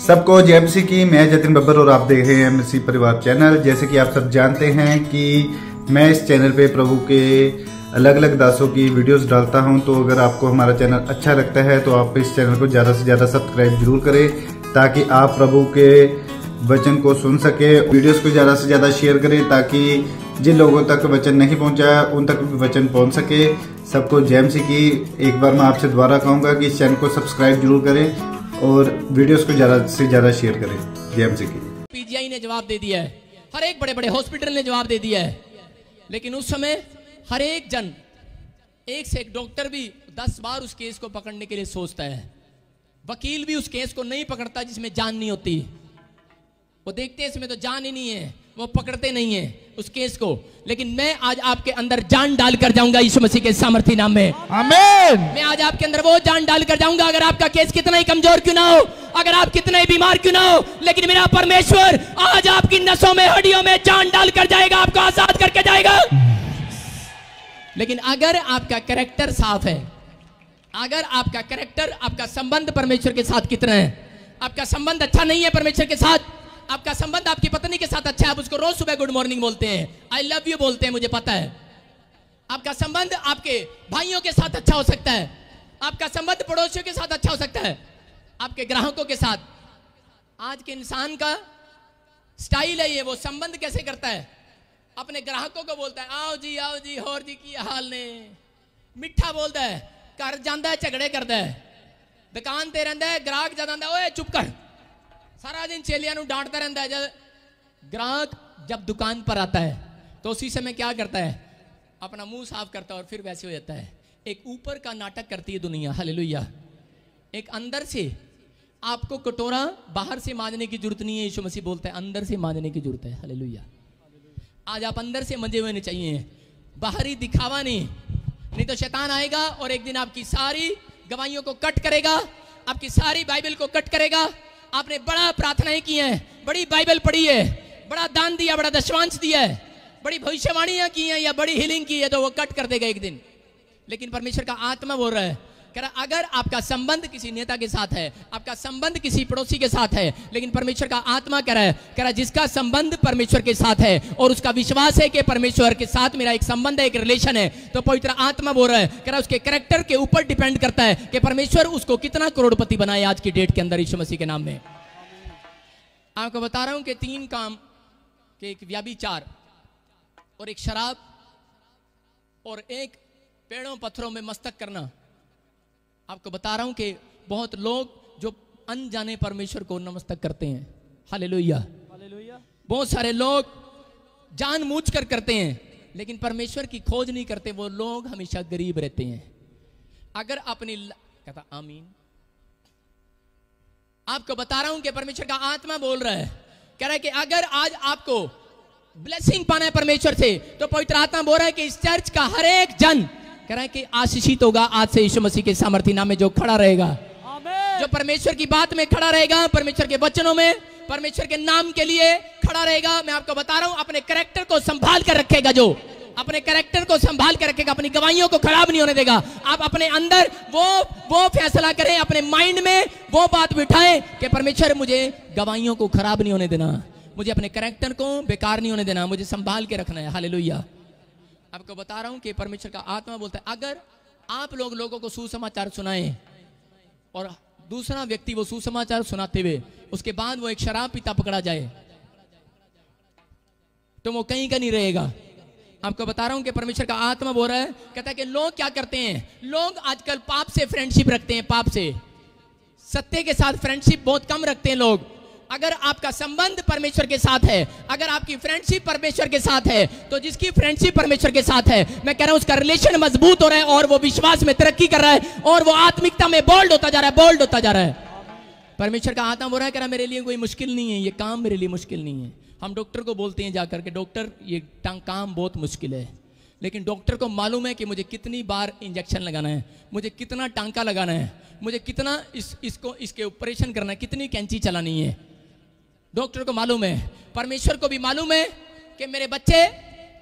सबको जय मसीह की। मैं जतिन बब्बर और आप देख रहे हैं मसीह परिवार चैनल। जैसे कि आप सब जानते हैं कि मैं इस चैनल पे प्रभु के अलग अलग दासों की वीडियोस डालता हूं, तो अगर आपको हमारा चैनल अच्छा लगता है तो आप इस चैनल को ज़्यादा से ज़्यादा सब्सक्राइब जरूर करें, ताकि आप प्रभु के वचन को सुन सके। वीडियोस को ज़्यादा से ज़्यादा शेयर करें, ताकि जिन लोगों तक वचन नहीं पहुंचा उन तक भी वचन पहुंच सके। सबको जय मसीह की। एक बार मैं आपसे दोबारा कहूँगा कि इस चैनल को सब्सक्राइब जरूर करें और वीडियोस को ज़्यादा से ज़्यादा शेयर करें। जय मसीह की। पीजीआई ने जवाब दे दिया है, हर एक बड़े बड़े हॉस्पिटल ने जवाब दे दिया है, लेकिन उस समय हर एक जन, एक से एक डॉक्टर भी 10 बार उस केस को पकड़ने के लिए सोचता है। वकील भी उस केस को नहीं पकड़ता जिसमें जान नहीं होती। वो देखते हैं इसमें तो जान ही नहीं है, वो पकड़ते नहीं है उस केस को। लेकिन मैं आज आपके अंदर जान डालकर जाऊंगा यीशु मसीह के सामर्थी नाम में। आमीन। मैं आज आपके अंदर वो जान डालकर जाऊंगा। अगर आपका केस कितना ही कमजोर क्यों ना हो, अगर आप कितने ही बीमार क्यों ना हो, लेकिन मेरा परमेश्वर आज आपकी नसों में, हड्डियों में जान डालकर जाएगा, आपको आजाद करके जाएगा। लेकिन अगर आपका कैरेक्टर साफ है, अगर आपका कैरेक्टर, आपका संबंध परमेश्वर के साथ कितना है, आपका संबंध अच्छा नहीं है परमेश्वर के साथ, आपका संबंध आपकी पत्नी के साथ अच्छा है, आप उसको रोज सुबह गुड मॉर्निंग बोलते हैं, आई लव यू बोलते हैं, मुझे पता है। आपका संबंध आपके भाइयों के साथ अच्छा हो सकता है, आपका संबंध पड़ोसियों के साथ अच्छा हो सकता है, आपके ग्राहकों के साथ। आज के इंसान का स्टाइल है ये, वो संबंध कैसे करता है, अपने ग्राहकों को बोलता है आओ जी होर जी की हाल ने, मिठा बोलता है, घर जाता है झगड़े करता है, दुकान ते रहता है, ग्राहक जाता है ओए चुप कर, सारा दिन चेलियां नू डांटता रहता है। जब ग्राहक जब दुकान पर आता है तो उसी समय क्या करता है, अपना मुंह साफ करता है और फिर वैसे हो जाता है। एक ऊपर का नाटक करती है दुनिया, हालेलुया। एक अंदर से आपको कटोरा बाहर से मांजने की जरूरत नहीं है, यीशु मसीह बोलता है अंदर से मांजने की जरूरत है, हालेलुया। आज आप अंदर से मंजे हुए चाहिए, बाहरी दिखावा नहीं तो शैतान आएगा और एक दिन आपकी सारी गवाहियों को कट करेगा, आपकी सारी बाइबल को कट करेगा। आपने बड़ा प्रार्थनाएं की हैं, बड़ी बाइबल पढ़ी है, बड़ा दान दिया, बड़ा दशवांश दिया है, बड़ी भविष्यवाणियां की हैं या बड़ी हीलिंग की है, तो वो कट कर देगा एक दिन। लेकिन परमेश्वर का आत्मा बोल रहा है, कह रहा अगर आपका संबंध किसी नेता के साथ है, आपका संबंध किसी पड़ोसी के साथ है, लेकिन परमेश्वर का आत्मा कह रहा है जिसका संबंध परमेश्वर के साथ है और उसका विश्वास है कि परमेश्वर के साथ मेरा एक संबंध है, एक रिलेशन है, तो पवित्र आत्मा बोल रहा है, कह रहा उसके कैरेक्टर के ऊपर डिपेंड करता है कि परमेश्वर उसको कितना करोड़पति बनाए आज की डेट के अंदर यीशु मसीह के नाम में। आपको बता रहा हूं कि 3 काम के, एक व्यभिचार और एक शराब और एक पेड़ों पत्थरों में मस्तक करना। आपको बता रहा हूं कि बहुत लोग जो अनजाने परमेश्वर को नमस्तक करते हैं, हालेलुया। बहुत सारे लोग जानबूझकर करते हैं, लेकिन परमेश्वर की खोज नहीं करते। वो लोग हमेशा गरीब रहते हैं। अगर अपनी कहता आमीन। आपको बता रहा हूं कि परमेश्वर का आत्मा बोल रहा है, कह रहा है कि अगर आज आपको ब्लेसिंग पाना है परमेश्वर से, तो पवित्र आत्मा बोल रहा है कि इस चर्च का हर एक जन कह रहा है कि आशीषित होगा आज से यीशु मसीह के सामर्थी नाम में, जो खड़ा रहेगा, जो परमेश्वर की बात में खड़ा रहेगा, परमेश्वर के वचनों में, परमेश्वर के नाम के लिए खड़ा रहेगा। मैं आपको बता रहा हूं, अपने कैरेक्टर को संभाल कर रखेगा, जो अपने कैरेक्टर को संभाल कर रखेगा, अपनी गवाहियों को खराब नहीं होने देगा। आप अपने अंदर वो फैसला करें, अपने माइंड में वो बात बिठाएं कि परमेश्वर मुझे गवाहियों को खराब नहीं होने देना, मुझे अपने कैरेक्टर को बेकार नहीं होने देना, मुझे संभाल के रखना है, हालेलुया। आपको बता रहा हूं कि परमेश्वर का आत्मा बोलता है, अगर आप लोगों को सुसमाचार सुनाएं और दूसरा व्यक्ति वो सुसमाचार सुनाते हुए उसके बाद वो एक शराब पीता पकड़ा जाए, तो वो कहीं का नहीं रहेगा। आपको बता रहा हूं कि परमेश्वर का आत्मा बोल रहा है, कहता है कि लोग क्या करते हैं, लोग आजकल पाप से फ्रेंडशिप रखते हैं, पाप से, सत्य के साथ फ्रेंडशिप बहुत कम रखते हैं लोग। अगर आपका संबंध परमेश्वर के साथ है, अगर आपकी फ्रेंडशिप परमेश्वर के साथ है, तो जिसकी फ्रेंडशिप परमेश्वर के साथ है, मैं कह रहा हूं उसका रिलेशन मजबूत हो रहा है और वो विश्वास में तरक्की कर रहा है और वो आत्मिकता में बोल्ड होता जा रहा है, बोल्ड होता जा रहा है। परमेश्वर का आत्मा बोल रहा है, कह रहा मेरे लिए कोई मुश्किल नहीं है, ये काम मेरे लिए मुश्किल नहीं है। हम डॉक्टर को बोलते हैं जाकर के, डॉक्टर ये काम बहुत मुश्किल है, लेकिन डॉक्टर को मालूम है कि मुझे कितनी बार इंजेक्शन लगाना है, मुझे कितना टांका लगाना है, मुझे कितना इसके ऑपरेशन करना है, कितनी कैंची चलानी है। डॉक्टर को मालूम है, परमेश्वर को भी मालूम है कि मेरे बच्चे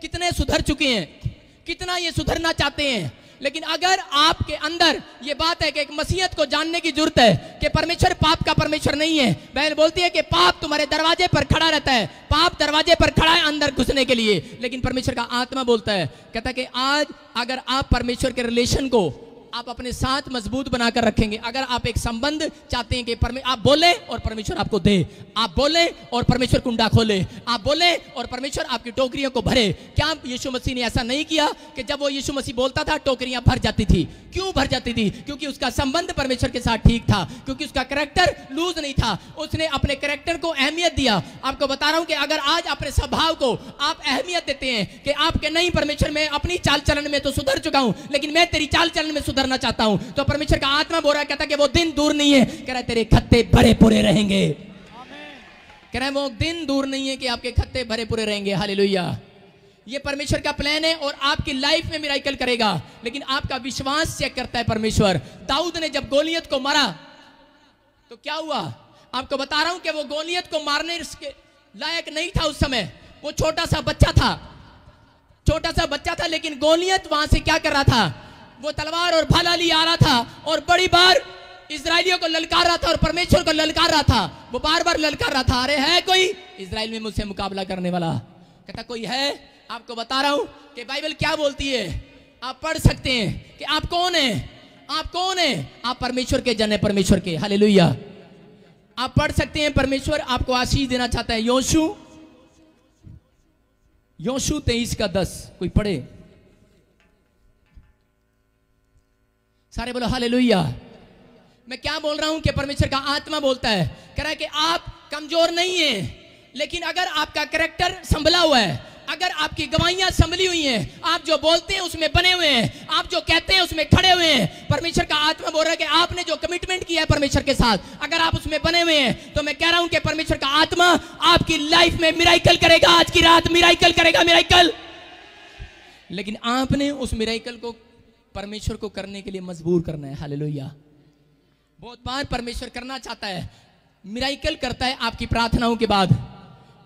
कितने सुधर चुके हैं, कितना ये सुधरना चाहते हैं, लेकिन अगर आपके अंदर ये बात है कि एक मसीहत को जानने की जरूरत है कि परमेश्वर पाप का परमेश्वर नहीं है। बहन बोलती है कि पाप तुम्हारे दरवाजे पर खड़ा रहता है, पाप दरवाजे पर खड़ा है अंदर घुसने के लिए, लेकिन परमेश्वर का आत्मा बोलता है, कहता है कि आज अगर आप परमेश्वर के रिलेशन को आप अपने साथ मजबूत बनाकर रखेंगे, अगर आप एक संबंध चाहते हैं कि आप बोले और परमेश्वर आपको दे, आप बोले और परमेश्वर कुंडा खोले, आप बोले और परमेश्वर आपकी टोकरियों को भरे। क्या यीशु मसीह ने ऐसा नहीं किया कि जब वो यीशु मसीह बोलता था टोकरियां भर जाती थी? क्यों भर जाती थी? क्योंकि उसका संबंध परमेश्वर के साथ ठीक था, क्योंकि उसका कैरेक्टर लूज नहीं था, उसने अपने कैरेक्टर को अहमियत दिया। आपको बता रहा हूं कि अगर आज अपने स्वभाव को आप अहमियत देते हैं कि आपके नहीं परमेश्वर में अपनी चाल चलन में तो सुधर चुका हूं, लेकिन मैं तेरी चाल चलन में सुधरना चाहता हूं, तो परमेश्वर का आत्मा बोल रहा है, कहता है कि वो दिन दूर नहीं है, कह रहा है तेरे खत्ते भरे पूरे रहेंगे। कह रहा है वो दिन दूर नहीं है कि आपके खत्ते भरे पूरे रहेंगे। हालेलुया। ये परमेश्वर का प्लान है और आपकी लाइफ में मिराकल करेगा, लेकिन आपका विश्वास चेक करता है परमेश्वर। दाऊद ने जब गोलियत को मारा तो क्या हुआ? आपको बता रहा हूं कि वो गोलियत को मारने के लायक नहीं था उस समय, वो छोटा सा बच्चा था, छोटा सा बच्चा था, लेकिन गोलियत वहां से क्या कर रहा था? वो तलवार और भाला लिए आ रहा था और बड़ी बार इजराइलियों को ललकार रहा था और परमेश्वर को ललकार रहा था। वो बार बार ललकार रहा था, अरे है कोई इजराइल में मुझसे मुकाबला करने वाला? कहता कोई है? आपको बता रहा हूं कि बाइबल क्या बोलती है, आप पढ़ सकते हैं कि आप कौन है, आप कौन है? आप परमेश्वर के जन है, परमेश्वर के। हालेलुया। आप पढ़ सकते हैं, परमेश्वर आपको आशीष देना चाहता है। योशू 23:10 कोई पढ़े? सारे बोलो हालेलुया। मैं क्या बोल रहा हूं कि परमेश्वर का आत्मा बोलता है, कह रहा है कि आप कमजोर नहीं हैं, लेकिन अगर आपका कैरेक्टर संभला हुआ है, अगर आपकी गवाहियां संभली हुई हैं, आप जो बोलते हैं उसमें बने हुए हैं, आप जो कहते हैं उसमें खड़े हुए हैं, परमेश्वर का आत्मा बोल रहा है कि आपने जो कमिटमेंट किया है परमेश्वर के साथ, अगर आप उसमें बने हुए हैं, तो मैं कह रहा हूं कि परमेश्वर का आत्मा आपकी लाइफ में मिराकल करेगा। आज की रात मिराकल करेगा, मिराकल। लेकिन आपने उस मिराकल को परमेश्वर को करने के लिए मजबूर करना है। हालेलुया। बहुत बार परमेश्वर करना चाहता है, मिराकल करता है आपकी प्रार्थनाओं के बाद,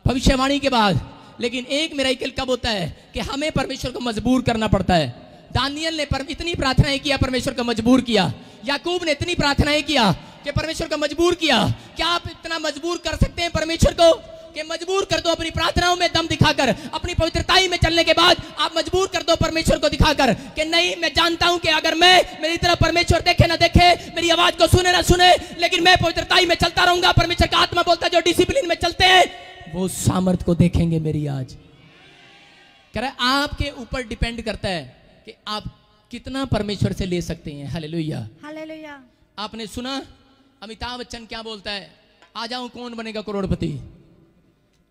भविष्यवाणी के बाद, लेकिन एक मिराकल कब होता है कि हमें परमेश्वर को मजबूर करना पड़ता है। दानियल ने इतनी प्रार्थनाएं किया, परमेश्वर को मजबूर किया। याकूब ने इतनी प्रार्थनाएं किया कि परमेश्वर को मजबूर किया। क्या आप इतना मजबूर कर सकते हैं परमेश्वर को कि मजबूर कर दो अपनी प्रार्थनाओं में दम दिखाकर, अपनी पवित्रताई में चलने के बाद आप मजबूर कर दो परमेश्वर को दिखाकर कि नहीं, मैं जानता हूं कि अगर मैं मेरी तरफ परमेश्वर देखे ना देखे, मेरी आवाज को सुने ना सुने, लेकिन मैं पवित्रताई में चलता रहूंगा। परमेश्वर का आत्मा बोलता है जो डिसिप्लिन में चलते हैं वो सामर्थ को देखेंगे मेरी। आज कह रहा है आपके ऊपर डिपेंड करता है कि आप कितना परमेश्वर से ले सकते हैं। Hallelujah, hallelujah. आपने सुना अमिताभ बच्चन क्या बोलता है, आ जाऊं कौन बनेगा करोड़पति,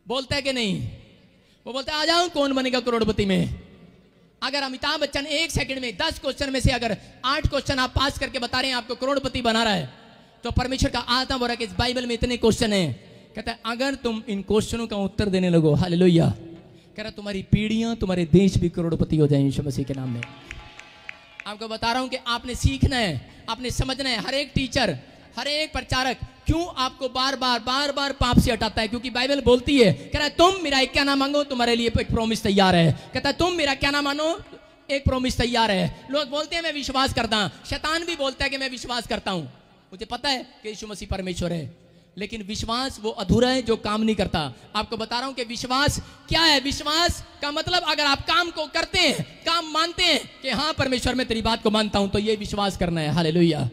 बोलता है कि नहीं? वो बोलता है आ जाऊं कौन बनेगा करोड़पति में। अगर अमिताभ बच्चन 1 सेकंड में 10 क्वेश्चन में से अगर 8 क्वेश्चन आप पास करके बता रहे हैं आपको करोड़पति बना रहा है, तो परमेश्वर का आत्मा बोल रहा है कि इस बाइबल में इतने क्वेश्चन हैं। कहता है अगर तुम इन क्वेश्चनों का उत्तर देने लगो, हालेलुया, कह रहा तुम्हारी पीढ़ियां, तुम्हारे देश भी करोड़पति हो जाएंगे यीशु मसीह के नाम में। आपको बता रहा हूं कि आपने सीखना है, आपने समझना है। हर एक टीचर, हर एक प्रचारक क्यों आपको बार बार पाप से हटाता है? क्योंकि बाइबल बोलती है, कह रहा है तुम मेरा एक क्या ना मांगो तुम्हारे लिए एक प्रॉमिस तैयार है। कहता है तुम मेरा क्या ना मानो एक प्रॉमिस तैयार है। लोग बोलते हैं मैं विश्वास करता हूं, शैतान भी बोलता है कि मैं विश्वास करता हूं। मुझे पता है कि यीशु मसीह परमेश्वर है, लेकिन विश्वास वो अधूरा है जो काम नहीं करता। आपको बता रहा हूं कि विश्वास क्या है। विश्वास का मतलब अगर आप काम को करते हैं, काम मानते हैं कि हाँ परमेश्वर मैं तेरी बात को मानता हूं, तो ये विश्वास करना है। हालेलुया।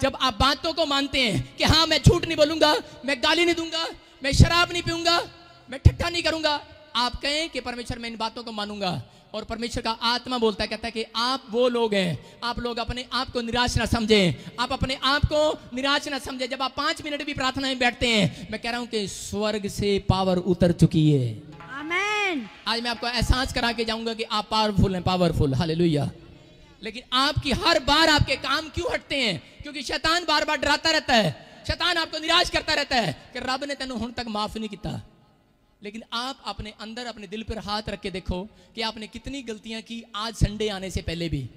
जब आप बातों को मानते हैं कि हाँ मैं झूठ नहीं बोलूंगा, मैं गाली नहीं दूंगा, मैं शराब नहीं पीऊंगा, मैं ठट्ठा नहीं करूंगा, आप कहें कि परमेश्वर मैं इन बातों को मानूंगा, और परमेश्वर का आत्मा बोलता है, कहता है कि आप वो लोग हैं, आप लोग अपने आप को निराश ना समझें, आप अपने आप को निराश ना समझें। जब आप 5 मिनट भी प्रार्थना में बैठते हैं, मैं कह रहा हूं कि स्वर्ग से पावर उतर चुकी है। आमीन। आज मैं आपको एहसास करा के जाऊंगा कि आप पावरफुल हैं, पावरफुल। हालेलुया। लेकिन आपकी हर बार आपके काम क्यों हटते हैं? क्योंकि शैतान बार बार डराता रहता है, शैतान आपको निराश करता रहता है कि रब ने तेनू हुण तक माफ नहीं किया। लेकिन आप अपने अंदर, अपने दिल पर हाथ रख के देखो कि आपने कितनी गलतियां की आज संडे आने से पहले भी।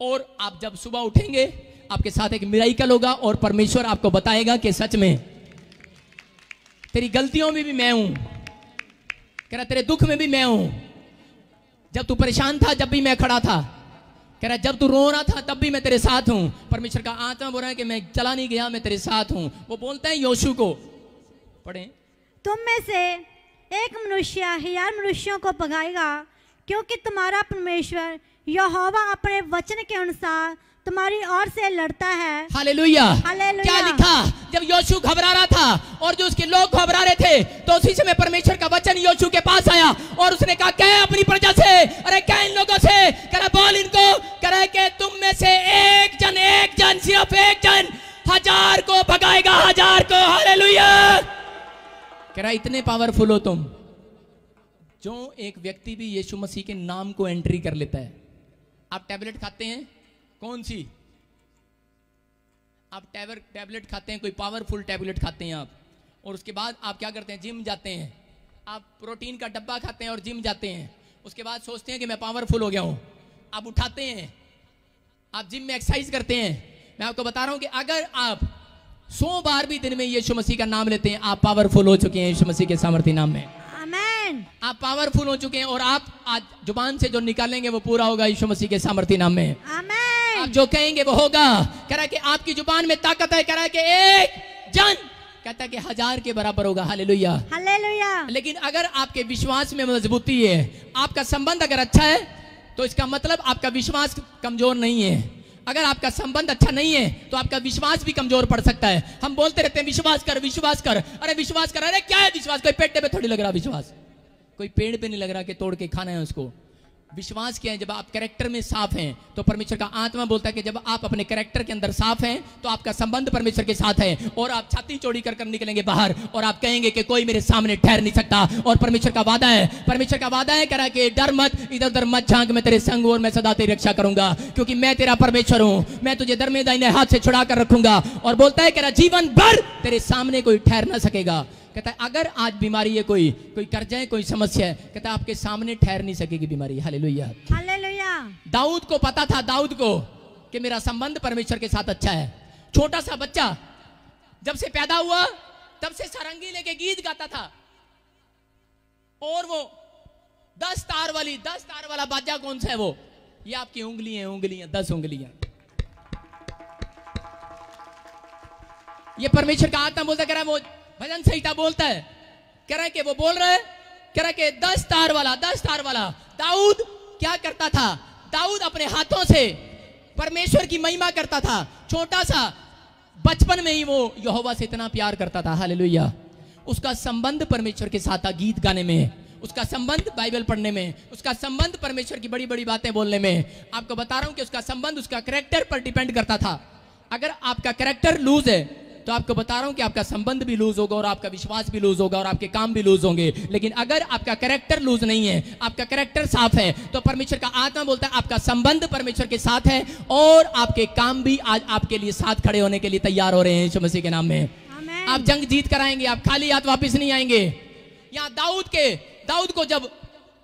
और आप जब सुबह उठेंगे आपके साथ एक मिराकल होगा और परमेश्वर आपको बताएगा कि सच में तेरी गलतियों में भी मैं हूं, कह रहा तेरे दुख में भी मैं हूं, जब तू परेशान था जब भी मैं खड़ा था, कह रहा है जब तू रो रहा था तब भी मैं तेरे साथ हूं। परमेश्वर का आत्मा बोल रहा है कि मैं चला नहीं गया, मैं तेरे साथ हूं। वो बोलते हैं योशू को, पढ़े, तुम में से एक मनुष्य 1000 मनुष्यों को भगाएगा, क्योंकि तुम्हारा परमेश्वर यहोवा अपने वचन के अनुसार तुम्हारी ओर से लड़ता है। हालेलुया। हालेलुया। क्या लिखा? जब योशू घबरा रहा था और जो उसके लोग घबरा रहे थे, तो उसी समय परमेश्वर का वचन योशू के पास आया और उसने कहा क्या अपनी प्रजा से, अरे क्या इन लोगों से, कह रहा बोल इनको, कह रहा कि तुम में से एक जन सिर्फ एक जन 1000 को भगाएगा, 1000 को। हालेलुया। कह रहा इतने पावरफुल हो तुम। जो एक व्यक्ति भी यीशु मसीह के नाम को एंट्री कर लेता है। आप टैबलेट खाते हैं, कौन सी? आप टैबलेट खाते हैं, कोई पावरफुल टैबलेट खाते हैं आप, और उसके बाद आप क्या करते हैं, जिम जाते हैं। आप प्रोटीन का डब्बा खाते हैं और जिम जाते हैं, उसके बाद सोचते हैं कि मैं पावरफुल हो गया हूं, आप उठाते हैं, आप जिम में एक्सरसाइज करते हैं। मैं आपको बता रहा हूं कि अगर आप 100 बार भी दिन में यीशु मसीह का नाम लेते हैं, आप पावरफुल हो चुके हैं यीशु मसीह के सामर्थ्य नाम में। आमीन। आप पावरफुल हो चुके हैं और आप आज जुबान से जो निकालेंगे वो पूरा होगा यीशु मसीह के सामर्थ्य नाम में। आमीन। आप जो कहेंगे वो होगा। कह रहा है कि आपकी जुबान में ताकत है। कह रहा है कि एक जन, कहता है कि 1000 के बराबर होगा। हालेलुया। हालेलुया। लेकिन अगर आपके विश्वास में मजबूती है, आपका संबंध अगर अच्छा है, तो इसका मतलब आपका विश्वास कमजोर नहीं है। अगर आपका संबंध अच्छा नहीं है तो आपका विश्वास भी कमजोर पड़ सकता है। हम बोलते रहते हैं विश्वास कर, विश्वास कर, अरे विश्वास कर, अरे क्या है विश्वास? कोई पेट पे थोड़ी लग रहा विश्वास, कोई पेड़ पे नहीं लग रहा कि तोड़ के खाना है उसको। विश्वास क्या है? जब आप कैरेक्टर में साफ हैं, तो परमेश्वर का आत्मा बोलता है कि जब आप अपने कैरेक्टर के अंदर साफ हैं, तो आपका संबंध परमेश्वर के साथ है और आप छाती चौड़ी कर निकलेंगे बाहर और आप कहेंगे कि कोई मेरे सामने ठहर नहीं सकता। और परमेश्वर का वादा है, परमेश्वर का वादा है, कह रहा है कि डर मत, इधर उधर मत झांक, मैं तेरे संग और मैं सदा तेरी रक्षा करूंगा, क्योंकि मैं तेरा परमेश्वर हूं, मैं तुझे दरमे दाहिने हाथ से छुड़ा कर रखूंगा। और बोलता है, कह रहा जीवन भर तेरे सामने कोई ठहर ना सकेगा। कहता है अगर आज बीमारी है, कोई कर्जा है, कोई समस्या है, कहता है आपके सामने ठहर नहीं सकेगी बीमारी। हालेलुया। हालेलुया। दाऊद को पता था, दाऊद को, कि मेरा संबंध परमेश्वर के साथ अच्छा है। छोटा सा बच्चा जब से पैदा हुआ तब से सारंगी लेके गीत गाता था, और वो 10 तार वाला बाजा कौन सा है? वो ये आपकी उंगलियां 10 उंगलियां। ये परमेश्वर का आत्मा बोलता, कह रहा है, वो भजन संहिता बोलता है, कह रहा है कि वो बोल रहा है, कह रहा है कि 10 तार वाला। दाऊद क्या करता था? दाऊद अपने हाथों से परमेश्वर की महिमा करता था। छोटा सा बचपन में ही वो यहोवा से इतना प्यार करता था। हालेलुया। उसका संबंध परमेश्वर के साथ था, गीत गाने में, उसका संबंध बाइबल पढ़ने में, उसका संबंध परमेश्वर की बड़ी बड़ी बातें बोलने में। आपको बता रहा हूं कि उसका संबंध उसका कैरेक्टर पर डिपेंड करता था। अगर आपका कैरेक्टर लूज है तो आपको बता रहा हूं कि आपका संबंध भी लूज होगा और आपका विश्वास भी लूज होगा और आपके काम भी लूज होंगे। लेकिन अगर आपका कैरेक्टर लूज नहीं है, आपका कैरेक्टर साफ है, तो परमेश्वर का आत्मा बोलता है आपका संबंध परमेश्वर के साथ है और आपके काम भी आज आपके लिए साथ खड़े होने के लिए तैयार हो रहे हैं यीशु मसीह के नाम में। आप जंग जीत कर आएंगे, आप खाली हाथ वापस नहीं आएंगे। यहाँ दाऊद को जब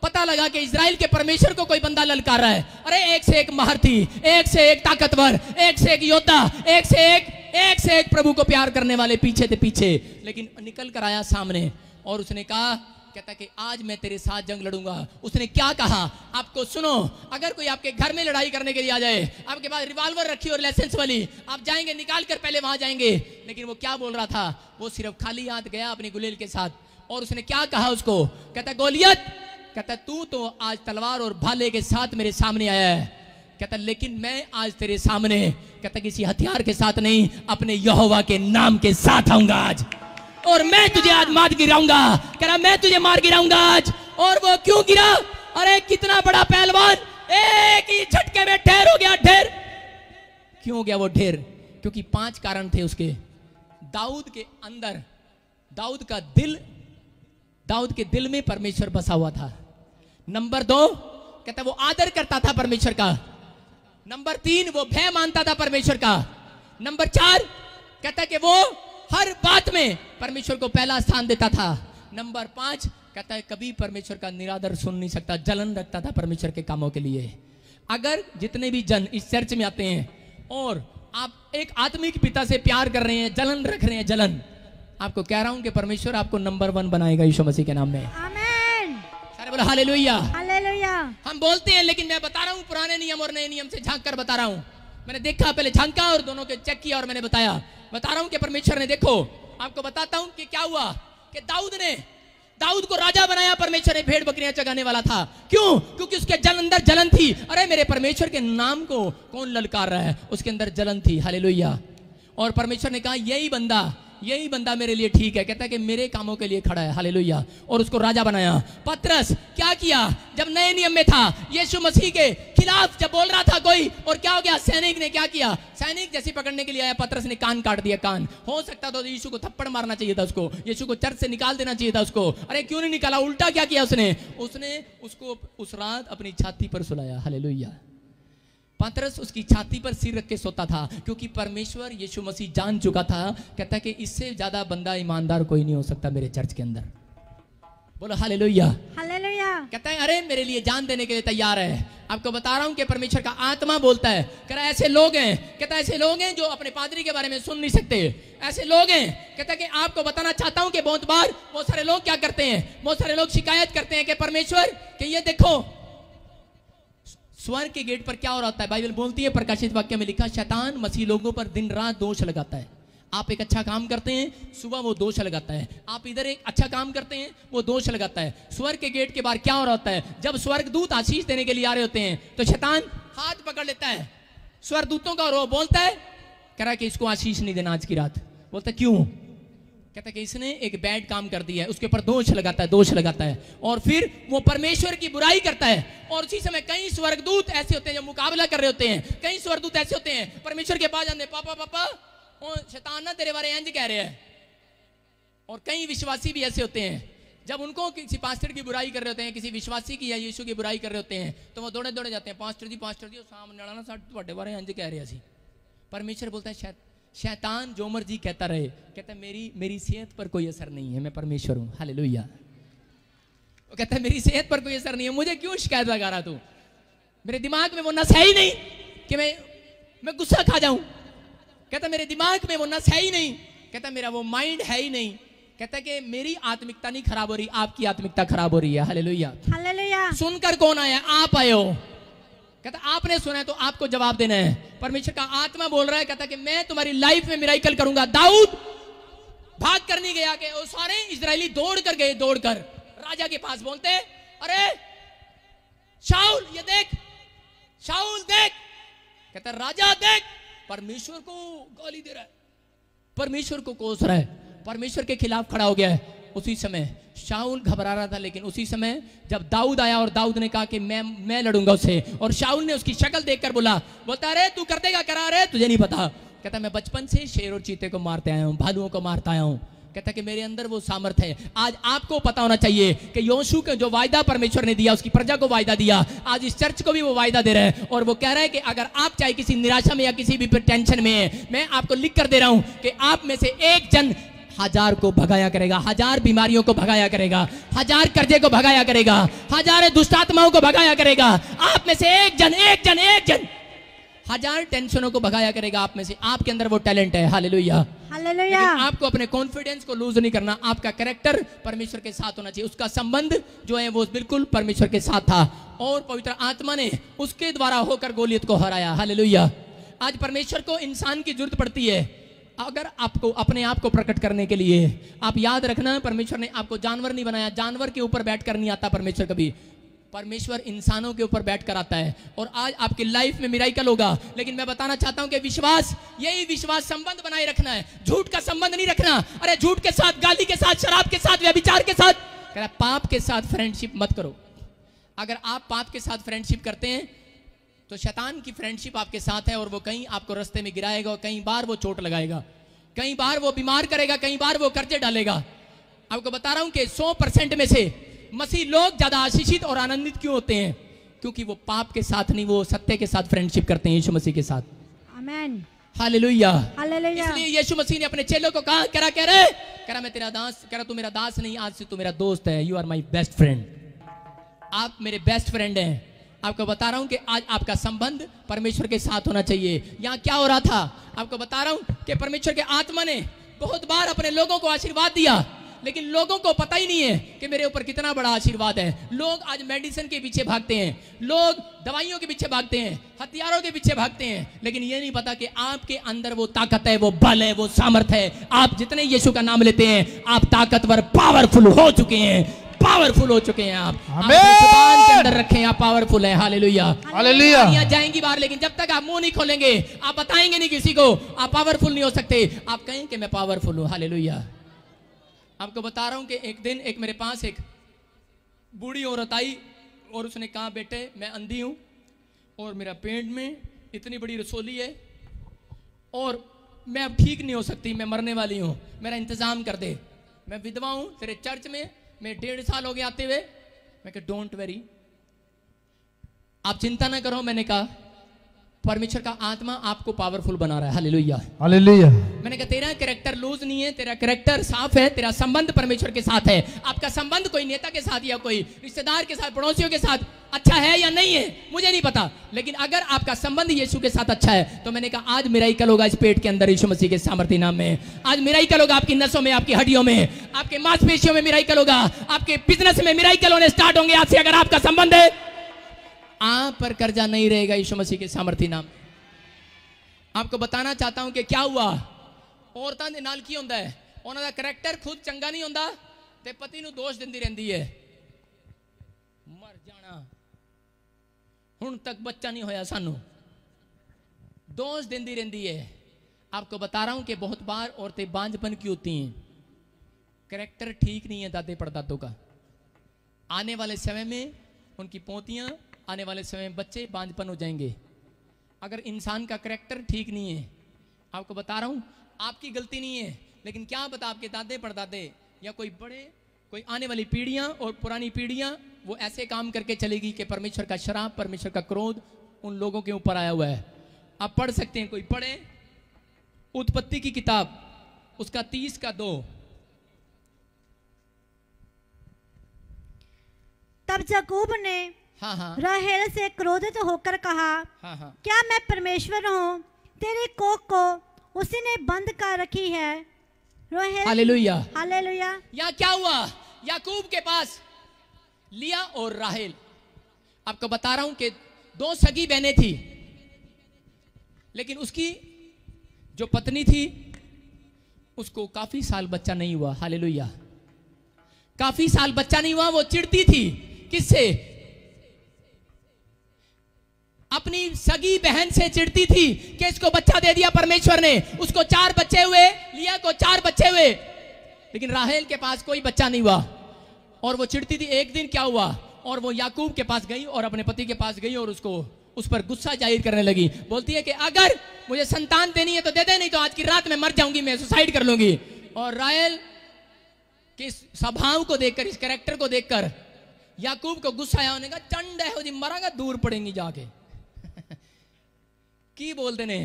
पता लगा कि इजराइल के परमेश्वर को कोई बंदा ललकार रहा है, अरे एक से एक महर्ती, एक से एक ताकतवर, एक से एक योद्धा, एक से एक प्रभु को प्यार करने वाले पीछे थे पीछे, लेकिन निकल कर आया सामने और उसने कहा, कहता कि आज मैं तेरे साथ जंग लड़ूंगा। उसने क्या कहा आपको सुनो। अगर कोई आपके घर में लड़ाई करने के लिए आ जाए, आपके पास रिवॉल्वर रखी और लाइसेंस वाली, आप जाएंगे, निकाल कर पहले वहां जाएंगे। लेकिन वो क्या बोल रहा था? वो सिर्फ खाली हाथ गया अपनी गुलेल के साथ और उसने क्या कहा उसको? कहता गोलियत, कहता तू तो आज तलवार और भाले के साथ मेरे सामने आया है, कहता लेकिन मैं आज तेरे सामने, कहता किसी हथियार के साथ नहीं, अपने यहोवा के नाम के साथ आऊंगा आज, और मैं तुझे आज मार गिराऊंगा। कह रहा मैं तुझे मार गिराऊंगा आज। और वो क्यों गिरा? अरे कितना बड़ा पहलवान, एक ही झटके में ढेर हो गया। ढेर क्यों हो गया वो ढेर? क्योंकि 5 कारण थे उसके। दाऊद के अंदर, दाऊद के दिल में परमेश्वर बसा हुआ था। नंबर 2, कहता वो आदर करता था परमेश्वर का। नंबर 3, वो भय मानता था परमेश्वर का। नंबर 4, कहता कि वो हर बात में परमेश्वर को पहला स्थान देता था। नंबर 5, कहता है कभी परमेश्वर का निरादर सुन नहीं सकता, जलन रखता था परमेश्वर के कामों के लिए। अगर जितने भी जन इस चर्च में आते हैं और आप एक आत्मिक पिता से प्यार कर रहे हैं, जलन रख रहे हैं, जलन, आपको कह रहा हूं कि परमेश्वर आपको नंबर 1 बनाएगा यीशु मसीह के नाम में। आमीन। सारे बोलो हालेलुया। हालेलुया। हम बोलते हैं, लेकिन मैं बता रहा हूं पुराने नियम और नए नियम से झांक कर बता रहा हूं। मैंने देखा, पहले झांका और दोनों के चेक किया और मैंने बता रहा हूं कि परमेश्वर ने, देखो आपको बताता हूं कि क्या हुआ कि दाऊद को राजा बनाया परमेश्वर ने, भेड़ बकरियां चगाने वाला था। क्यों? क्योंकि उसके अंदर जलन थी। अरे मेरे परमेश्वर के नाम को कौन ललकार रहा है, उसके अंदर जलन थी। हालेलुया। और परमेश्वर ने कहा यही बंदा मेरे लिए ठीक है, कहता है कि मेरे कामों के लिए खड़ा है। हालेलुया। और उसको राजा बनाया। पतरस क्या किया? जब नए नियम में था, यीशु मसीह के खिलाफ जब बोल रहा था कोई, और क्या हो गया? सैनिक ने क्या किया? सैनिक जैसे पकड़ने के लिए आया, पतरस ने कान काट दिया। कान हो सकता तो यीशु को थप्पड़ मारना चाहिए था, उसको यीशु को चर्च से निकाल देना चाहिए था उसको। अरे क्यों नहीं निकाला? उल्टा क्या किया उसने उसको उस रात अपनी छाती पर सुलाया। हालेलुया। पतरस उसकी छाती पर सिर रख के सोता था, क्योंकि परमेश्वर यीशु मसीह जान चुका था। कहता है कि इससे ज्यादा बंदा ईमानदार कोई नहीं हो सकता मेरे चर्च के अंदर। बोलो हालेलुया। हालेलुया। कहता है अरे मेरे लिए जान देने के लिए तैयार है। आपको बता रहा हूं कि परमेश्वर का आत्मा बोलता है। कह रहा है ऐसे लोग हैं, कहता है ऐसे लोग हैं जो अपने पादरी के बारे में सुन नहीं सकते। ऐसे लोग हैं, कहता है कि आपको बताना चाहता हूं कि बहुत बार बहुत सारे लोग क्या करते हैं, बहुत सारे लोग शिकायत करते हैं कि परमेश्वर कि ये देखो स्वर्ग के गेट पर क्या हो रहा है। बाइबल बोलती है, प्रकाशित वाक्य में लिखा, शैतान मसीह लोगों पर दिन रात दोष लगाता है। आप एक अच्छा काम करते हैं, सुबह वो दोष लगाता है। आप इधर एक अच्छा काम करते हैं, वो दोष लगाता है। स्वर्ग के गेट के बाहर क्या हो रहा होता है? जब स्वर्गदूत आशीष देने के लिए आ रहे होते हैं तो शैतान हाथ पकड़ लेता है स्वर्गदूतों का, और वो बोलता है, कह रहा है कि इसको आशीष नहीं देना आज की रात। बोलता है क्यों? कहता है कि इसने एक बैड काम कर दिया है, उसके ऊपर दोष लगाता है और फिर वो परमेश्वर की बुराई करता है। और उसी समय कई स्वर्गदूत ऐसे होते हैं जो मुकाबला कर रहे होते हैं। कई स्वर्गदूत ऐसे होते हैं परमेश्वर के पास जाते, पापा शैतान ना तेरे बारे इंज कह रहे हैं। और कई विश्वासी भी ऐसे होते हैं, जब उनको किसी पास्टर की बुराई कर रहे होते हैं, किसी विश्वासी की या यीशु की बुराई कर रहे होते हैं, तो वो दौड़े जाते हैं, पास्टर जी सामने वाला ना साढ़े बारे इंज कह रहे हैं। परमेश्वर बोलता है शैतान जो मर्जी कहता रहे, कहता है मेरी सेहत पर कोई असर नहीं है, मैं परमेश्वर हूं। हालेलुया। वो कहता है मेरी सेहत पर कोई असर नहीं है, मुझे क्यों शिकायत लगा रहा तू? मेरे दिमाग में वो नस है ही नहीं कि मैं गुस्सा खा जाऊं। कहता मेरे दिमाग में वो नस है ही नहीं, कहता मेरा वो माइंड है ही नहीं। कहता कि मेरी आत्मिकता नहीं खराब हो रही, आपकी आत्मिकता खराब हो रही है। हालेलुया। हालेलुया। सुनकर कौन आया? आप आए हो। कहता आपने सुना है तो आपको जवाब देना है। परमेश्वर का आत्मा बोल रहा है, कहता कि मैं तुम्हारी लाइफ में मिराकल करूंगा। दाऊद भाग कर नहीं गया कि वो सारे इजरायली दौड़ कर राजा के पास, बोलते अरे शाऊल ये देख, शाऊल देख। कहता राजा देख, परमेश्वर को गाली दे रहा है, परमेश्वर को कोस रहा है, परमेश्वर के खिलाफ खड़ा हो गया है। उसी समय शाऊल घबरा रहा था, लेकिन उसी समय जब दाऊद आया और दाऊद ने कहा कि मैं लड़ूंगा उससे, और शाऊल ने उसकी शक्ल देखकर बोलता अरे तू कर देगा? करा रहे तुझे नहीं पता। कहता मैं बचपन से शेर और चीते को मारते आया हूं, भालुओं को मारता आया हूं। कहता कि मेरे अंदर वो सामर्थ्य है। आज आपको पता होना चाहिए कि यहोशू का जो वायदा परमेश्वर ने दिया, उसकी प्रजा को वायदा दिया, आज इस चर्च को भी वो वायदा दे रहा है। और वो कह रहा है कि अगर आप चाहे किसी निराशा में या किसी भी टेंशन में है, मैं आपको लिख कर दे रहा हूं कि आप में से एक जन 1000 को भगाया करेगा, 1000 बीमारियों को भगाया करेगा, 1000 कर्जे को भगाया करेगा, 1000 दुष्ट आत्माओं को भगाया करेगा। आप में से एक जन 1000 टेंशनों को भगाया करेगा। आप में से, आपके अंदर वो टैलेंट है। हालेलुया। हालेलुया। आपको अपने कॉन्फिडेंस को लूज नहीं करना। आपका कैरेक्टर परमेश्वर के साथ होना चाहिए। उसका संबंध जो है वो बिल्कुल परमेश्वर के साथ था, और पवित्र आत्मा ने उसके द्वारा होकर गोलियत को हराया। हालेलुया। आज परमेश्वर को इंसान की जरूरत पड़ती है अगर आपको अपने आप को प्रकट करने के लिए। आप याद रखना, परमेश्वर ने आपको जानवर नहीं बनाया, जानवर के ऊपर बैठकर नहीं आता परमेश्वर कभी। परमेश्वर इंसानों के ऊपर बैठकर आता है। और आज आपकी लाइफ में मिराकल होगा, लेकिन मैं बताना चाहता हूं कि विश्वास, यही विश्वास संबंध बनाए रखना है, झूठ का संबंध नहीं रखना। अरे झूठ के साथ, गाली के साथ, शराब के साथ, व्यभिचार के साथ, कह रहा पाप के साथ फ्रेंडशिप मत करो। अगर आप पाप के साथ फ्रेंडशिप करते हैं तो शैतान की फ्रेंडशिप आपके साथ है, और वो कहीं आपको रास्ते में गिराएगा, और कई बार वो चोट लगाएगा, कई बार वो बीमार करेगा, कई बार वो कर्जे डालेगा। आपको बता रहा हूं कि 100% में से मसीह लोग ज्यादा आशीषित और आनंदित क्यों होते हैं? क्योंकि वो पाप के साथ नहीं, वो सत्य के साथ फ्रेंडशिप करते हैं, यीशु मसीह के साथ। आमीन। हालेलुया। हालेलुया। इसलिए यीशु मसीह ने अपने चेलों को कहा, कह रहा मैं तेरा दास, कह रहा तू मेरा दास नहीं, आज से तू मेरा दोस्त है। You are my best friend. आप मेरे बेस्ट फ्रेंड हैं। आपको बता रहा हूं कि आज आपका संबंध परमेश्वर के साथ होना चाहिए। यहां क्या हो रहा था? आपको बता रहा हूं कि परमेश्वर के आत्मा ने बहुत बार अपने लोगों को आशीर्वाद दिया, लेकिन लोगों को पता ही नहीं है कि मेरे ऊपर कितना बड़ा आशीर्वाद है। लोग आज मेडिसिन के पीछे भागते हैं, लोग दवाइयों के पीछे भागते हैं, हथियारों के पीछे भागते हैं, लेकिन ये नहीं पता कि आपके अंदर वो ताकत है, वो बल है, वो सामर्थ्य है। आप जितने यीशु का नाम लेते हैं आप ताकतवर, पावरफुल हो चुके हैं, पावरफुल हो चुके हैं। आप अपनी जुबान के अंदर रखें, आप पावरफुल हैं। Hallelujah, hallelujah. यहाँ जाएंगी बाहर, लेकिन जब तक आप मुंह नहीं खोलेंगे, आप बताएंगे नहीं किसी को, आप पावरफुल नहीं हो सकते। आप कहें कि मैं पावरफुल हूं। हालेलुया। आपको बता रहा हूं कि एक दिन मेरे पास एक बूढ़ी औरत आई और उसने कहा, बेटे मैं अंधी हूं और मेरा पेट में इतनी बड़ी रसोली है और मैं अब ठीक नहीं हो सकती, मैं मरने वाली हूं, मेरा इंतजाम कर दे। मैं विधवा हूं, तेरे चर्च में मैं 1.5 साल हो गए आते हुए। मैं कहा डोंट वेरी, आप चिंता ना करो। मैंने कहा परमेश्वर का आत्मा आपको पावरफुल बना रहा है। Hallelujah, hallelujah. मैंने कहा तेरा कैरेक्टर लूज नहीं है, तेरा कैरेक्टर साफ है, तेरा संबंध परमेश्वर के साथ है। आपका संबंध कोई नेता के साथ या कोई रिश्तेदार के साथ, पड़ोसियों के साथ अच्छा है या नहीं है मुझे नहीं पता, लेकिन अगर आपका संबंध यीशु के साथ अच्छा है तो मैंने कहा आज मिराइकल होगा इस पेट के अंदर यीशु मसीह के सामर्थ्य नाम में। आज मिराइकल होगा आपकी नसों में, आपकी हड्डियों में, आपके मांसपेशियों में मिराइकल होगा, आपके बिजनेस में मिराइकल होने स्टार्ट होंगे आज से। अगर आपका संबंध है आप पर कर्जा नहीं रहेगा यीशु मसीह के सामर्थ्य नाम। आपको बताना चाहता हूं कि क्या हुआ, औरतां दे नाल की हुंदा है, उन्हां दा करैक्टर खुद चंगा नहीं हुंदा ते पति नूं दोष दिंदी रहिंदी है, मर जाना हुण तक बच्चा नहीं होया सानू, दोष दिंदी रहंदी है। आपको बता रहा हूं कि बहुत बार औरतें बांझपन की होती हैं, करैक्टर ठीक नहीं है दादे परदादों का। आने वाले समय में उनकी पोतियां, आने वाले समय में बच्चे बांझपन हो जाएंगे अगर इंसान का करैक्टर ठीक नहीं है। आपको बता रहा हूं आपकी गलती नहीं है, लेकिन क्या पता आपके दादे परदादे या कोई बड़े, कोई आने वाली पीढ़ियां और पुरानी पीढ़ियां वो ऐसे काम करके चलेगी कि परमेश्वर का शराब, परमेश्वर का क्रोध उन लोगों के ऊपर आया हुआ है। आप पढ़ सकते हैं, कोई पढ़े उत्पत्ति की किताब उसका 30:2। तब याकूब ने राहेल से क्रोधित होकर कहा, क्या मैं परमेश्वर हूँ, तेरी कोख को उसी ने बंद कर रखी है। Hallelujah, hallelujah. यहाँ क्या हुआ, याकूब के पास लिया और राहेल, आपको बता रहा हूं कि 2 सगी बहनें थी, लेकिन उसकी जो पत्नी थी उसको काफी साल बच्चा नहीं हुआ। हालेलुया, काफी साल बच्चा नहीं हुआ। वो चिढ़ती थी किससे, अपनी सगी बहन से चिढ़ती थी कि इसको बच्चा दे दिया परमेश्वर ने, उसको 4 बच्चे हुए, लिया को 4 बच्चे हुए, लेकिन राहेल के पास कोई बच्चा नहीं हुआ और वो चिढ़ती थी। एक दिन क्या हुआ, और वो याकूब के पास गई और अपने पति के पास गई और उसको उस पर गुस्सा जाहिर करने लगी। बोलती है कि अगर मुझे संतान देनी है तो दे दे, नहीं तो आज की रात में मर जाऊंगी, मैं सुसाइड कर लूंगी। और राहेल के स्वभाव को देखकर, इस कैरेक्टर को देखकर याकूब को गुस्सा आया, उन्होंने कहा चंड है जी, मरांगा दूर पड़ेंगी जाके। की बोलते ने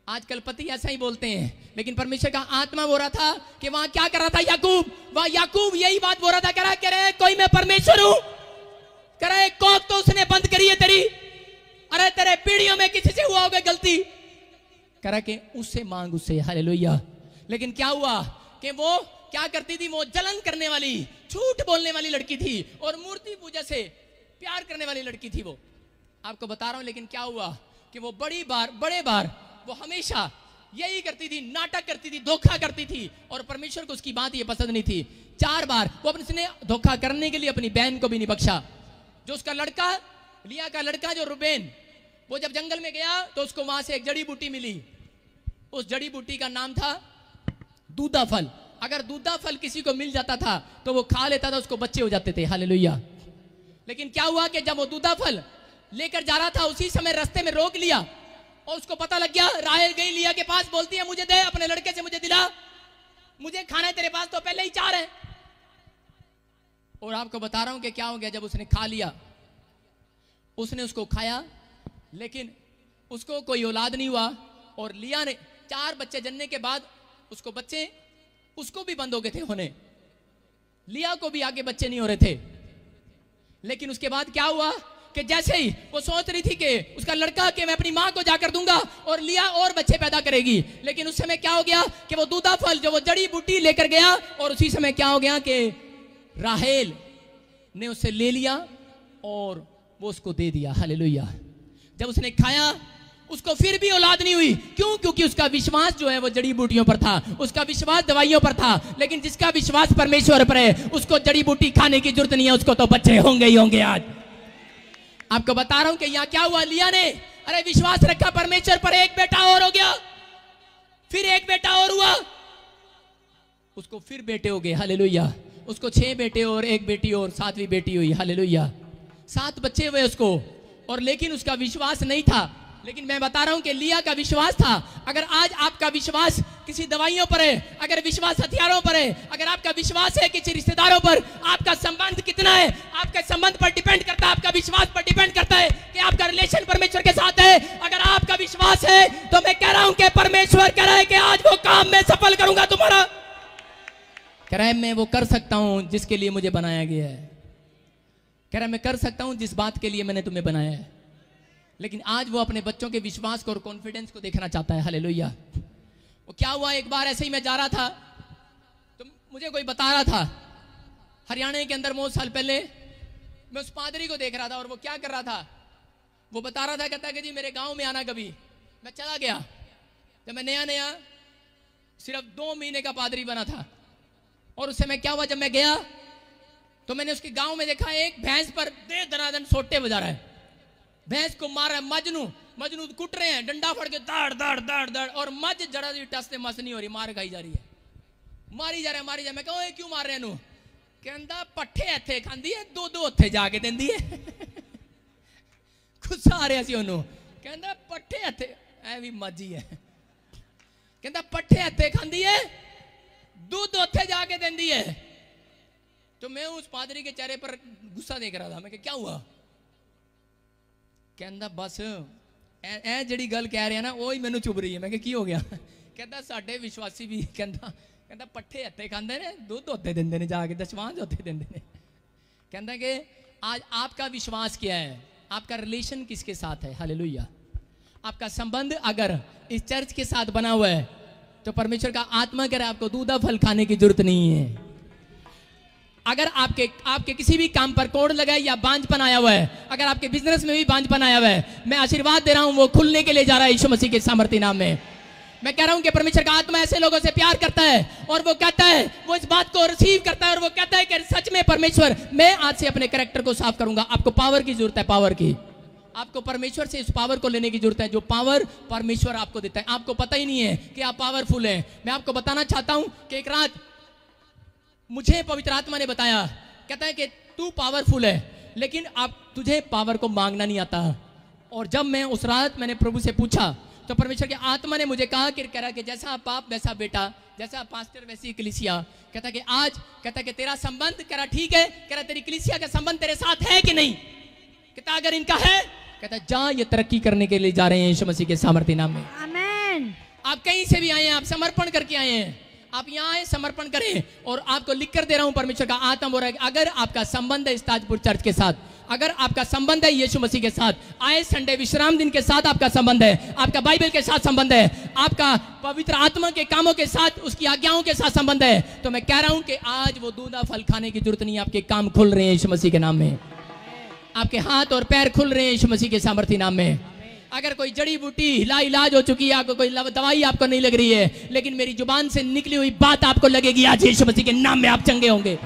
आजकल पति ऐसा ही बोलते हैं, लेकिन परमेश्वर का आत्मा बोल रहा था कि वहां क्या कर रहा था याकूब, वहां याकूब यही बात बोल रहा था, कह रहा है कोई मैं परमेश्वर हूं, कह रहा है कोख तो उसने बंद करी है तेरी, अरे तेरे पीढ़ियों में किसी से हुआ होगा गलती, कह रहा कि उससे मांग उससे। हालेलुया। लेकिन क्या हुआ कि वो क्या करती थी, वो जलन करने वाली, झूठ बोलने वाली लड़की थी और मूर्ति पूजा से प्यार करने वाली लड़की थी वो। आपको बता रहा हूं, लेकिन क्या हुआ कि वो बड़े बार वो हमेशा यही करती थी, नाटक करती थी, धोखा करती थी और परमेश्वर को उसकी बात ये पसंद नहीं थी। 4 बार वो अपने धोखा करने के लिए अपनी बहन को भी नहीं बख्शा। जो उसका लड़का, लिया का लड़का जो रुबेन, वो जब जंगल में गया तो उसको वहां से एक जड़ी बूटी मिली, उस जड़ी बूटी का नाम था दूधा फल। अगर दूधा फल किसी को मिल जाता था तो वो खा लेता था, उसको बच्चे हो जाते थे। हालेलुया। लेकिन क्या हुआ कि जब वो दूधा फल लेकर जा रहा था, उसी समय रास्ते में रोक लिया और उसको पता लग गया, राहेल गई लिया के पास, बोलती है मुझे दे, अपने लड़के से मुझे दिला, मुझे खाना है, तेरे पास तो पहले ही 4 है। और आपको बता रहा हूं कि क्या हो गया, जब उसने खा लिया, उसने उसको खाया, लेकिन उसको कोई औलाद नहीं हुआ और लिया ने 4 बच्चे जनने के बाद उसको बच्चे उसको भी बंद हो गए थे होने, लिया को भी आगे बच्चे नहीं हो रहे थे। लेकिन उसके बाद क्या हुआ कि जैसे ही वो सोच रही थी कि उसका लड़का कि मैं अपनी माँ को जाकर दूंगा और लिया और बच्चे पैदा करेगी, लेकिन उस समय क्या हो गया कि वो दूधा फल जो वो जड़ी बूटी लेकर गया और उसी समय क्या हो गया कि राहेल ने उसे ले लिया और वो उसको दे दिया। हालेलुया। जब उसने खाया उसको फिर भी औलाद नहीं हुई। क्यों? क्योंकि उसका विश्वास जो है वो जड़ी बूटियों पर था, उसका विश्वास दवाइयों पर था। लेकिन जिसका विश्वास परमेश्वर पर है उसको जड़ी बूटी खाने की जरूरत नहीं है, उसको तो बच्चे होंगे ही होंगे। आज आपको बता रहा हूं कि यहां क्या हुआ, लिया ने अरे विश्वास रखा परमेश्वर पर, एक बेटा और हो गया, फिर एक बेटा और हुआ, उसको फिर बेटे हो गए। हालेलुया। उसको 6 बेटे और 1 बेटी और 7वीं बेटी हुई। हालेलुया। 7 बच्चे हुए उसको, और लेकिन उसका विश्वास नहीं था। लेकिन मैं बता रहा हूं कि लिया का विश्वास था। अगर आज आपका विश्वास किसी दवाइयों पर है, अगर विश्वास हथियारों पर है, अगर आपका विश्वास है किसी रिश्तेदारों पर, आपका संबंध कितना है आपके संबंध पर डिपेंड करता है, आपका विश्वास पर डिपेंड करता है कि आपका रिलेशन परमेश्वर के साथ है। अगर आपका विश्वास है तो मैं कह रहा हूं कि परमेश्वर कह रहा है कि आज वो काम मैं सफल करूंगा तुम्हारा। कह रहा है मैं वो कर सकता हूं जिसके लिए मुझे बनाया गया है। कह रहा है मैं कर सकता हूं जिस बात के लिए मैंने तुम्हें बनाया है। लेकिन आज वो अपने बच्चों के विश्वास को और कॉन्फिडेंस को देखना चाहता है। हालेलुया। वो क्या हुआ, एक बार ऐसे ही मैं जा रहा था तो मुझे कोई बता रहा था, हरियाणा के अंदर बहुत साल पहले मैं उस पादरी को देख रहा था और वो क्या कर रहा था, वो बता रहा था, कहता है कि जी मेरे गांव में आना कभी। मैं चला गया। जब मैं नया नया सिर्फ 2 महीने का पादरी बना था, और उस समय क्या हुआ, जब मैं गया तो मैंने उसके गांव में देखा एक भैंस पर दे दनादन सोटे बजा रहा है, भैंस को मार रहा है। मजनू कुट रहे हैं, डंडा फड़ के दाड़ दाड़ दाड़ दाड़, और मज जरा जी टस से मस नहीं हो रही, मार खाई जा रही है, मारी जा रहा है, मारी जा। मैं कहूँ क्यों मार रहे हैं? कहता पट्ठे इत्थे खांदी है, 2-2 उत्थे जाके देंदी है। गुस्सा आ रहा सी ओनू। कहता पट्ठे इत्थे ऐ भी मजी है। कहता पट्ठे इत्थे खांदी है, दूध उत्थे जाके देंदी है। तो मैं उस पादरी के चेहरे पर गुस्सा देख रहा था। मैं क्या हुआ? कहता बस ए जड़ी गल कह रहे हैं ना वो ही मैनू चुभ रही है। मैं की हो गया? कहता साडे विश्वासी भी कहता पट्ठे हत्थे खांदे ने, दूध उत्थे देंदे ने, जाके दशवांज उत्थे देंदे ने। कहता कि आज आपका विश्वास क्या है, आपका रिलेशन किसके साथ है? हालेलुया। आपका संबंध अगर इस चर्च के साथ बना हुआ है तो परमेश्वर का आत्मा कह रहा है आपको दूधा फल खाने की जरूरत नहीं है। अगर आपके किसी भी काम पर कोड़ लगा है या बांझपन आया हुआ है, अगर आपके बिजनेस में भी बांझपन आया हुआ है, मैं आशीर्वाद दे रहा हूं वो खुलने के लिए जा रहा है यीशु मसीह के सामर्थ्य नाम में। मैं कह रहा हूं कि परमेश्वर का आत्मा ऐसे लोगों से प्यार करता है और वो कहता है, वो इस बात को रिसीव करता है और वो कहता है कि सच में परमेश्वर मैं आज से अपने कैरेक्टर को साफ करूंगा। आपको पावर की जरूरत है, पावर की। आपको परमेश्वर से इस पावर को लेने की जरूरत है जो पावर परमेश्वर आपको देता है। आपको पता ही नहीं है कि आप पावरफुल हैं। मैं आपको बताना चाहता हूं कि एक रात मुझे पवित्र आत्मा ने बताया, कहता है कि तू पावरफुल है लेकिन अब तुझे पावर को मांगना नहीं आता। और जब मैं उस रात मैंने प्रभु से पूछा तो परमेश्वर की आत्मा ने मुझे कहा कि कह रहा कि जैसा बाप वैसा बेटा, जैसा पास्टर वैसी कलीसिया। कहता कि आज कहता कि तेरा संबंध कह रहा ठीक है, कह रहा तेरी कलीसिया का संबंध तेरे साथ है कि नहीं? कहता अगर इनका है, कहता जा ये तरक्की करने के लिए जा रहे हैं यीशु मसीह के सामर्थ्य नाम में। आमीन। आप कहीं से भी आए हैं, आप समर्पण करके आए हैं, आप यहाँ आए समर्पण करें। और आपको लिख कर दे रहा हूं, परमेश्वर का आत्मा बोल रहा है अगर आपका संबंध है इस ताजपुर चर्च के साथ, अगर आपका संबंध है यीशु मसीह के साथ, आए संडे विश्राम दिन के साथ आपका संबंध है, आपका बाइबल के साथ संबंध है, आपका पवित्र आत्मा के कामों के साथ, उसकी आज्ञाओं के साथ संबंध है, तो मैं कह रहा हूं कि आज वो दूधा फल खाने की जरूरत नहीं है। आपके काम खुल रहे हैं यीशु मसीह के नाम में, आपके हाथ और पैर खुल रहे हैं यीशु मसीह के सामर्थ्य नाम में। अगर कोई जड़ी बूटी इलाज हो चुकी है, आपको कोई दवाई आपको नहीं लग रही है, लेकिन मेरी जुबान से निकली हुई बात आपको लगेगी, आज यीशु मसीह के नाम में आप चंगे होंगे।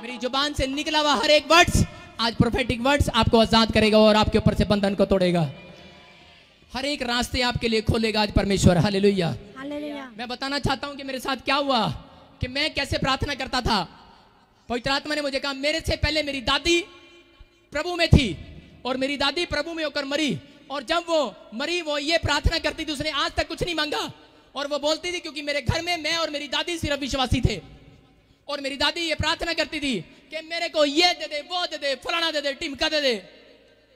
मेरी जुबान से निकला हुआ हर एक वर्ड्स आज प्रोफेटिक वर्ड्स आपको आजाद करेगा और आपके ऊपर से बंधन को तोड़ेगा, हर एक रास्ते आपके लिए खोलेगा आज परमेश्वर। हालेलुया। मैं बताना चाहता हूं कि मेरे साथ क्या हुआ, कि मैं कैसे प्रार्थना करता था। पवित्र आत्मा ने मुझे कहा, मेरे से पहले मेरी दादी प्रभु में थी और मेरी दादी प्रभु में होकर मरी, और जब वो मरी वो ये प्रार्थना करती थी, उसने आज तक कुछ नहीं मांगा, और वो बोलती थी क्योंकि मेरे घर में मैं और मेरी दादी सिर्फ विश्वासी थे, और मेरी दादी ये प्रार्थना करती थी कि मेरे को ये दे दे, वो दे दे, फलाना दे दे, टिमका दे दे,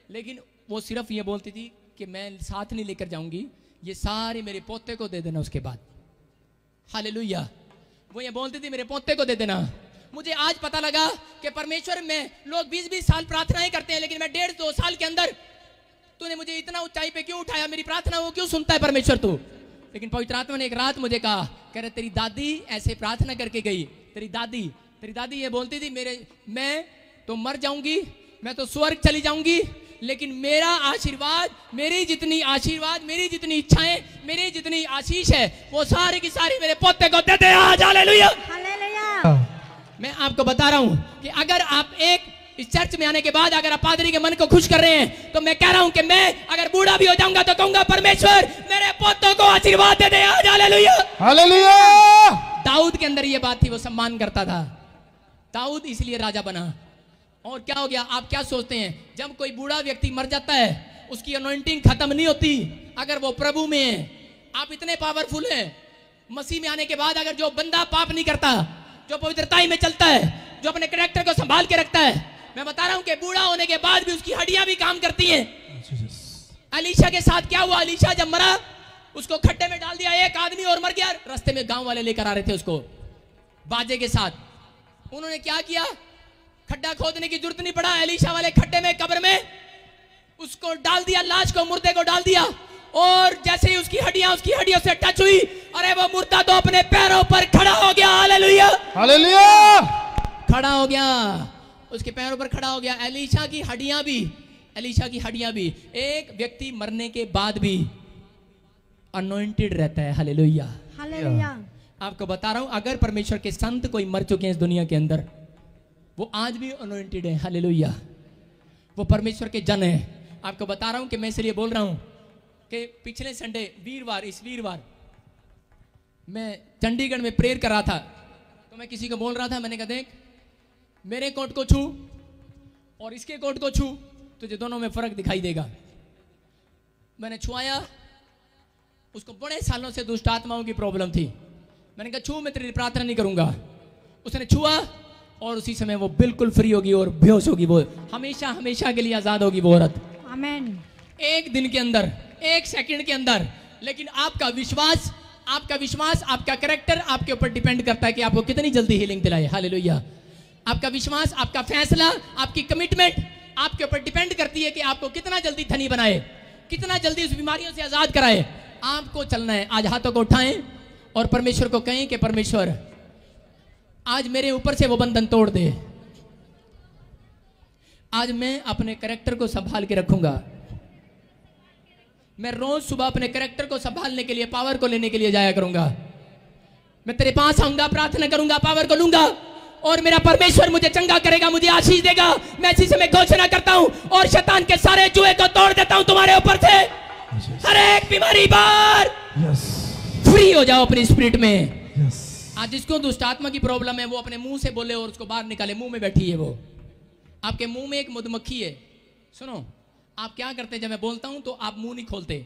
लेकिन वो सिर्फ ये बोलती थी कि मैं साथ नहीं लेकर जाऊंगी, ये सारे मेरे पोते को दे देना उसके बाद। हालेलुया। वो ये बोलती थी मेरे पोते को दे देना, मुझे आज पता लगा कि परमेश्वर में लोग 20-20 साल प्रार्थनाएं करते हैं, लेकिन मैं 1.5-2 साल के अंदर तूने मुझे इतना ऊंचाई पे क्यों उठाया, मेरी प्रार्थना वो क्यों सुनता है परमेश्वर तू। लेकिन पवित्र आत्मा ने एक रात मुझे कहा, कह रहे तेरी दादी ऐसे प्रार्थना करके गई, तेरी दादी ये बोलती थी मैं तो मर जाऊंगी, मैं तो स्वर्ग चली जाऊंगी, लेकिन मेरा आशीर्वाद, मेरी जितनी इच्छाएं, मेरी जितनी आशीष है वो सारी की सारी मेरे पोते को देते हैं। आज हालेलुया। मैं आपको बता रहा हूं कि अगर आप इस चर्च में आने के बाद अगर आप पादरी के मन को खुश कर रहे हैं, तो मैं कह रहा हूं कि मैं अगर बूढ़ा भी हो जाऊंगा तो कहूंगा परमेश्वर मेरे पोतों को आशीर्वाद दे दे। आज हालेलुया। हालेलुया। दाऊद के अंदर ये बात थी, वो सम्मान करता था, दाऊद इसलिए राजा बना। और क्या हो गया, आप क्या सोचते हैं, जब कोई बूढ़ा व्यक्ति मर जाता है उसकी अनॉइंटिंग खत्म नहीं होती अगर वो प्रभु में है। आप इतने पावरफुल हैं, मसीह में आने के बाद अगर जो बंदा पाप नहीं करता, जो पवित्रताई में चलता है, जो अपने कैरेक्टर को संभाल के रखता है, मैं बता रहा हूं कि बूढ़ा होने के बाद भी उसकी हड्डियां भी काम करती हैं। अलीशा के साथ क्या हुआ, अलीशा जब मरा उसको खड्डे में डाल दिया एक आदमी और मर गया। रास्ते में गांव वाले लेकर आ रहे थे उसको बाजे के साथ, उन्होंने क्या किया, खड्डा खोदने की जरूरत नहीं पड़ा, एलीशा वाले खड्डे में कब्र में उसको डाल दिया, लाश को, मुर्दे को डाल दिया, और जैसे ही उसकी हड्डियों से टच हुई, अरे वो मुर्दा तो अपने पैरों पर खड़ा हो गया। हालेलुया। हालेलुया। खड़ा हो गया, उसके पैरों पर खड़ा हो गया। एलीशा की हड्डियां भी एक व्यक्ति मरने के बाद भी अनॉइंटेड रहता है। हालेलुया। हालेलुया। आपको बता रहा हूं, अगर परमेश्वर के संत कोई मर चुके हैं इस दुनिया के अंदर, वो आज भी अनॉइंटेड है। हालेलुया। वो परमेश्वर के जन है। आपको बता रहा हूं कि मैं इसलिए बोल रहा हूं कि पिछले संडे इस वीरवार मैं चंडीगढ़ में प्रेयर कर रहा था, तो मैं किसी को बोल रहा था, मैंने कहा देख मेरे कोट को छू और इसके कोट को छू, तुझे दोनों में फर्क दिखाई देगा। मैंने छुआया, उसको बड़े सालों से दुष्ट आत्माओं की प्रॉब्लम थी। मैंने कहा छू, मैं तेरी प्रार्थना नहीं करूंगा। उसने छुआ और उसी समय वो बिल्कुल फ्री होगी और बेहोश होगी, वो हमेशा के लिए आजाद होगी वो औरत। आमीन। एक दिन के अंदर, एक सेकंड के अंदर। लेकिन आपका विश्वास, आपका कैरेक्टर आपके ऊपर डिपेंड करता है कि आपको कितनी जल्दी हीलिंग दिलाए। हालेलुया। आपका विश्वास, आपका फैसला, आपकी कमिटमेंट आपके ऊपर डिपेंड करती है कि आपको कितना जल्दी धनी बनाए, कितना जल्दी उस बीमारियों से आजाद कराए। आपको चलना है। आज हाथों को उठाएं और परमेश्वर को कहें कि परमेश्वर आज मेरे ऊपर से वो बंधन तोड़ दे। आज मैं अपने कैरेक्टर को संभाल के रखूंगा। मैं रोज सुबह अपने कैरेक्टर को संभालने के लिए, पावर को लेने के लिए जाया करूंगा। मैं तेरे पास आऊंगा, प्रार्थना करूंगा, पावर को लूंगा और मेरा परमेश्वर मुझे चंगा करेगा, मुझे आशीष देगा। मैं इसी समय घोषणा करता हूं और शैतान के सारे जुए को तोड़ देता हूं तुम्हारे ऊपर से। हर एक बीमारी बार फ्री हो जाओ अपनी स्पिरिट में। आज जिसको दुष्ट आत्मा की प्रॉब्लम है वो अपने मुंह से बोले और उसको बाहर निकाले। मुंह में बैठी है वो, आपके मुंह में एक मधुमक्खी है। सुनो, आप क्या करते हैं, जब मैं बोलता हूं तो आप मुंह नहीं खोलते।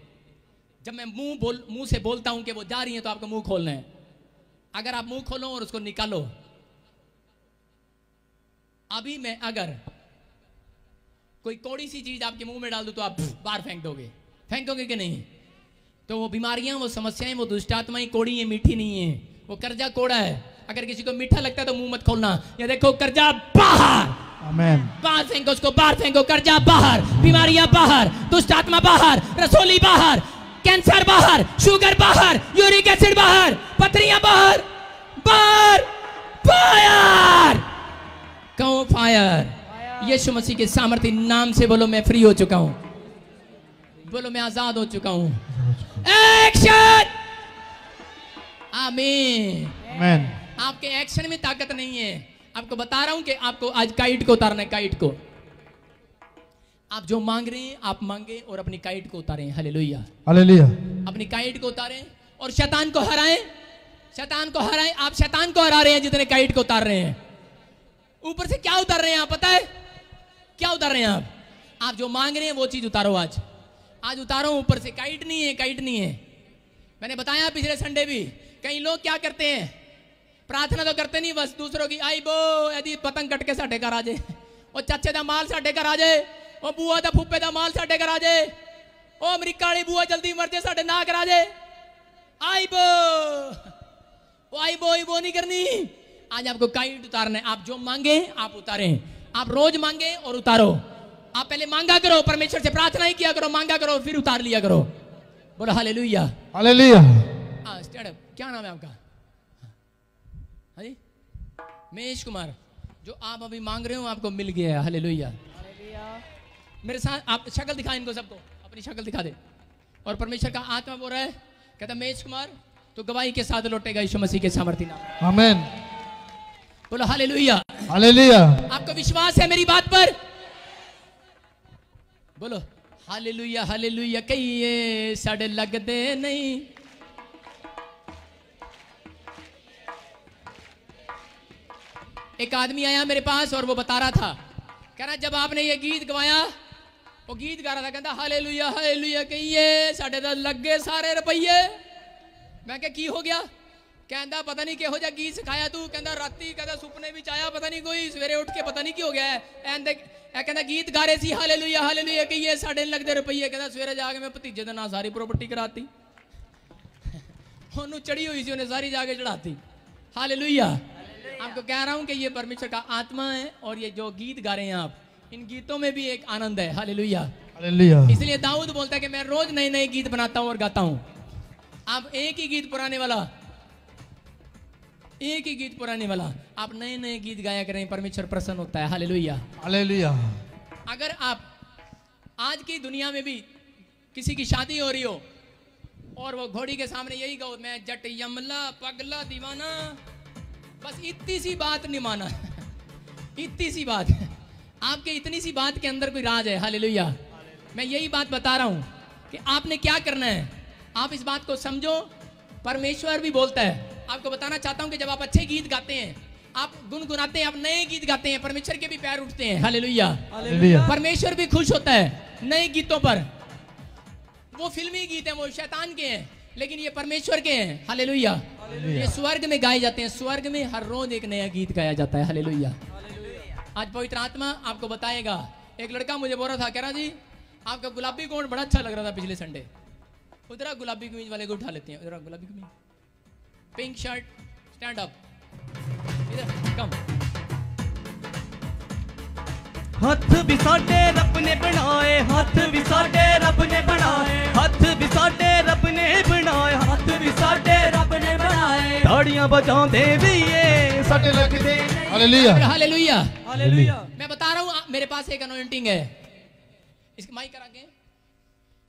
जब मैं मुंह से बोलता हूं कि वो जा रही है तो आपको मुंह खोलना है। अगर आप मुंह खोलो और उसको निकालो, अभी मैं अगर कोई कौड़ी सी चीज आपके मुंह में डाल दूं तो आप बाहर फेंकोगे कि नहीं? तो वो बीमारियां, वो समस्याएं, वो दुष्ट आत्माएं कौड़ी है, मीठी नहीं है। वो कर्जा कोड़ा है। अगर किसी को मीठा लगता है तो मुंह मत खोलना। ये देखो, कर्जा बाहर, आमीन। बाहर फेंको उसको, बाहर फेंको। कर्जा बाहर, बीमारियां बाहर, दुष्ट आत्मा बाहर, रसोली बाहर, कैंसर बाहर, शुगर बाहर, यूरिक एसिड बाहर, पथरियां बाहर, बाहर। फायर, कहो फायर। यीशु मसीह के सामर्थ्य नाम से बोलो, मैं फ्री हो चुका हूं। बोलो, मैं आजाद हो चुका हूं। एक्शन। आमीन। आमीन। आपके एक्शन में ताकत नहीं है। आपको बता रहा हूं कि आपको आज काइट को उतारना है। काइट को आप जो मांग रहे हैं आप मांगे और अपनी काइट को उतारें। हालेलुया। हालेलुया। अपनी काइट को उतारें और शैतान को हराएं। शैतान को हराएं। आप शैतान को हरा रहे हैं जितने काइट को उतार रहे हैं। ऊपर से क्या उतार रहे हैं आप, पता है क्या उतार रहे हैं आप? आप जो मांग रहे हैं वो चीज उतारो। आज उतारो ऊपर से। काइट नहीं है, काइट नहीं है। मैंने बताया पिछले संडे भी, कई लोग क्या करते हैं, प्रार्थना तो करते नहीं, बस दूसरों की आई बो यदि पतंग कट के साढ़े घर आ जाए, और चाचे दा माल साढ़े घर आ जाए, और बुआ दा फुप्पे दा माल साढ़े घर आ जाए, ओ अमरीका वाली बुआ जल्दी मर जाए साढ़े ना करा जाए। आई बो, वो आई बो नहीं करनी। आज आपको काइट उतारना है। आप जो मांगे आप उतारें, आप रोज मांगे और उतारो। आप पहले मांगा करो, परमेश्वर से प्रार्थना ही किया करो, मांगा करो, फिर उतार लिया करो। बोलो हालेलुया, हालेलुया। Stand up. क्या नाम है आपका? हाँ जी, महेश कुमार। जो आप अभी मांग रहे हो आपको मिल गया है। हालेलुया। मेरे साथ आप शक्ल दिखा इनको सबको, अपनी शक्ल दिखा दे। और परमेश्वर का आत्मा बोल रहा है, कहता महेश कुमार तो गवाही के साथ लौटेगा यीशु मसीह के सामर्थ्य नाम। आमीन। बोलो हालेलुया, हालेलुया। आपको विश्वास है मेरी बात पर? बोलो हालेलुया, हालेलुया। कहिए साढ़े लगदे नहीं। एक आदमी आया मेरे पास और वो बता रहा था, कह रहा जब आपने ये गीत गवाया, वो गीत गा रहा था, कहता हालेलुया हालेलुया कहिए साढ़े तो लग गए सारे रुपये। मैं क्या की हो गया? कहता पता नहीं किहो जा गीत सिखाया तू। कहता राती कहता सुपने भी आया, पता नहीं कोई सवेरे उठ के पता नहीं की हो गया है। कहता गीत गा रहे सी हालेलुया हालेलुया कहिए साढ़े लगदे रुपये। कहता सवेरे जाके मैं भतीजे का ना सारी प्रॉपर्टी कराती, उन्होंने चढ़ी हुई सी उन्हें सारी जाके चढ़ाती। हालेलुया। आपको कह रहा हूं कि ये परमेश्वर का आत्मा है और ये जो गीत गा रहे हैं आप, इन गीतों में भी एक आनंद है। Hallelujah, hallelujah. इसलिए दाऊद बोलता है कि मैं रोज नए नए गीत बनाता हूं और गाता हूं। आप एक ही गीत पुराने वाला, एक ही गीत पुराने वाला, आप नए नए गीत गाया करें, परमेश्वर प्रसन्न होता है। Hallelujah, hallelujah. अगर आप आज की दुनिया में भी किसी की शादी हो रही हो और वो घोड़ी के सामने यही गाओ, मैं जट यमला पगला दीवाना, बस इतनी सी बात नहीं माना इतनी सी बात, आपके इतनी सी बात के अंदर कोई राज है। हालेलुया। मैं यही बात बता रहा हूं कि आपने क्या करना है, आप इस बात को समझो। परमेश्वर भी बोलता है, आपको बताना चाहता हूं कि जब आप अच्छे गीत गाते हैं, आप गुनगुनाते हैं, आप नए गीत गाते हैं, परमेश्वर के भी पैर उठते हैं। Hallelujah, hallelujah. परमेश्वर भी खुश होता है नए गीतों पर। वो फिल्मी गीत हैं, वो शैतान के हैं, लेकिन ये परमेश्वर के हैं। हालेलुया, ये स्वर्ग में गाए जाते हैं। स्वर्ग में हर रोज एक नया गीत गाया जाता है। हालेलुया। आज पवित्र आत्मा आपको बताएगा। एक लड़का मुझे बोल रहा था, कह रहा जी आपका गुलाबी कोट बड़ा अच्छा लग रहा था पिछले संडे। उधर गुलाबी कमीज वाले को उठा लेते हैं, उधर गुलाबी कमीज, पिंक शर्ट, स्टैंड अप, इधर कम। हथ भी साडे रब ने बनाए, हाथ भी साडे रब ने बनाए, हाथ भी साडे रब ने बनाए, हाथ भी साडे रब ने बनाए, ताड़ियां बजांदे भी ये साडे लगदे। Hallelujah, hallelujah, hallelujah. मैं बता रहा हूं मेरे पास एक अनॉइंटिंग है। इसके माइक करा के